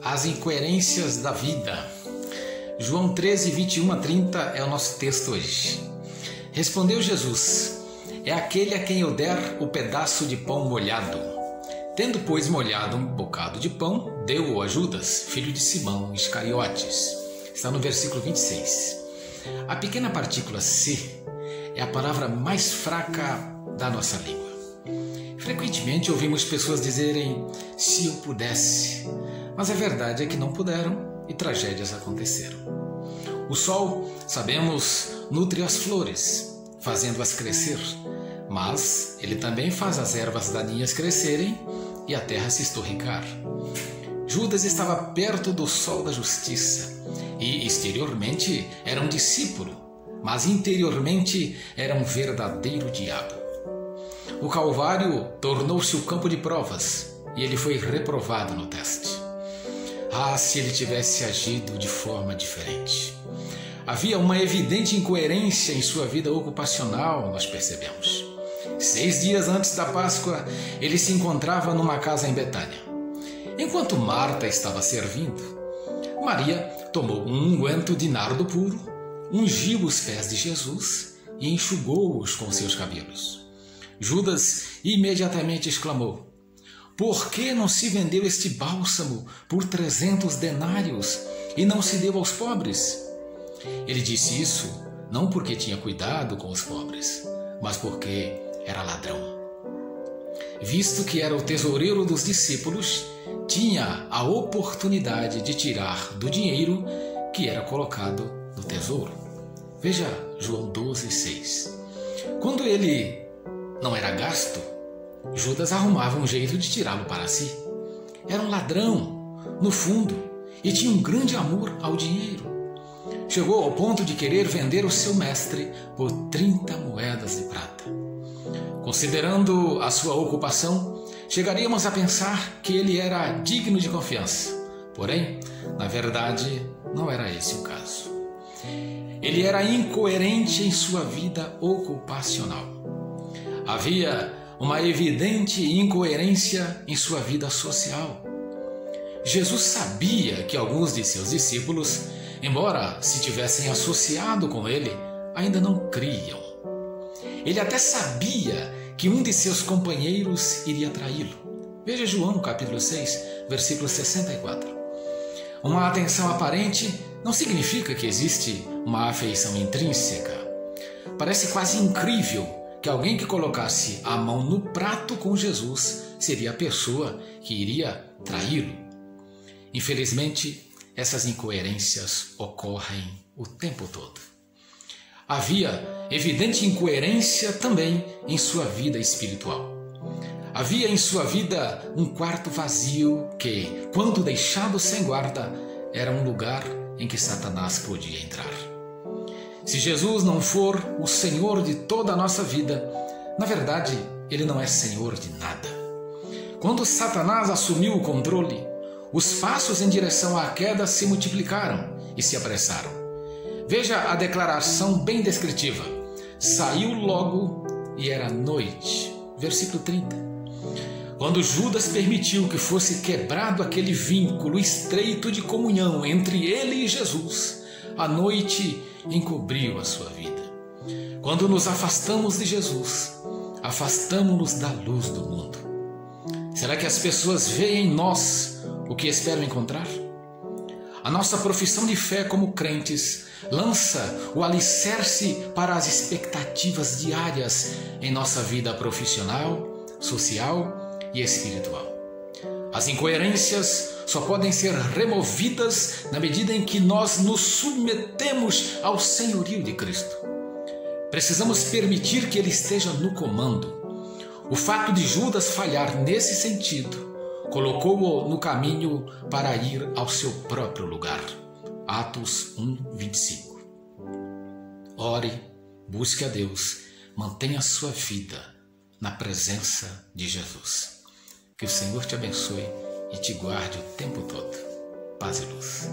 As incoerências da vida. João 13, 21 a 30 é o nosso texto hoje. Respondeu Jesus: é aquele a quem eu der o pedaço de pão molhado. Tendo, pois, molhado um bocado de pão, deu-o a Judas, filho de Simão Iscariotes. Está no versículo 26. A pequena partícula se é a palavra mais fraca da nossa língua. Frequentemente ouvimos pessoas dizerem se eu pudesse, mas a verdade é que não puderam e tragédias aconteceram. O sol, sabemos, nutre as flores, fazendo-as crescer, mas ele também faz as ervas daninhas crescerem e a terra se estorricar. Judas estava perto do sol da justiça e exteriormente era um discípulo, mas interiormente era um verdadeiro diabo. O Calvário tornou-se o campo de provas e ele foi reprovado no teste. Ah, se ele tivesse agido de forma diferente. Havia uma evidente incoerência em sua vida ocupacional, nós percebemos. 6 dias antes da Páscoa, ele se encontrava numa casa em Betânia. Enquanto Marta estava servindo, Maria tomou um unguento de nardo puro, ungiu os pés de Jesus e enxugou-os com seus cabelos. Judas imediatamente exclamou: por que não se vendeu este bálsamo por 300 denários e não se deu aos pobres? Ele disse isso não porque tinha cuidado com os pobres, mas porque era ladrão. Visto que era o tesoureiro dos discípulos, tinha a oportunidade de tirar do dinheiro que era colocado no tesouro. Veja João 12, 6. Quando ele não era gasto, Judas arrumava um jeito de tirá-lo para si. Era um ladrão, no fundo, e tinha um grande amor ao dinheiro. Chegou ao ponto de querer vender o seu mestre por 30 moedas de prata. Considerando a sua ocupação, chegaríamos a pensar que ele era digno de confiança. Porém, na verdade, não era esse o caso. Ele era incoerente em sua vida ocupacional. Havia uma evidente incoerência em sua vida social. Jesus sabia que alguns de seus discípulos, embora se tivessem associado com ele, ainda não criam. Ele até sabia que um de seus companheiros iria traí-lo. Veja João capítulo 6, versículo 64. Uma atenção aparente não significa que existe uma afeição intrínseca. Parece quase incrível que alguém que colocasse a mão no prato com Jesus seria a pessoa que iria traí-lo. Infelizmente, essas incoerências ocorrem o tempo todo. Havia evidente incoerência também em sua vida espiritual. Havia em sua vida um quarto vazio que, quando deixado sem guarda, era um lugar em que Satanás podia entrar. Se Jesus não for o Senhor de toda a nossa vida, na verdade, Ele não é Senhor de nada. Quando Satanás assumiu o controle, os passos em direção à queda se multiplicaram e se apressaram. Veja a declaração bem descritiva. Saiu logo e era noite. Versículo 30. Quando Judas permitiu que fosse quebrado aquele vínculo estreito de comunhão entre ele e Jesus, a noite encobriu a sua vida. Quando nos afastamos de Jesus, afastamo-nos da luz do mundo. Será que as pessoas veem em nós o que esperam encontrar? A nossa profissão de fé como crentes lança o alicerce para as expectativas diárias em nossa vida profissional, social e espiritual. As incoerências só podem ser removidas na medida em que nós nos submetemos ao senhorio de Cristo. Precisamos permitir que Ele esteja no comando. O fato de Judas falhar nesse sentido colocou-o no caminho para ir ao seu próprio lugar. Atos 1, 25. Ore, busque a Deus, mantenha sua vida na presença de Jesus. Que o Senhor te abençoe e te guarde o tempo todo. Paz e luz.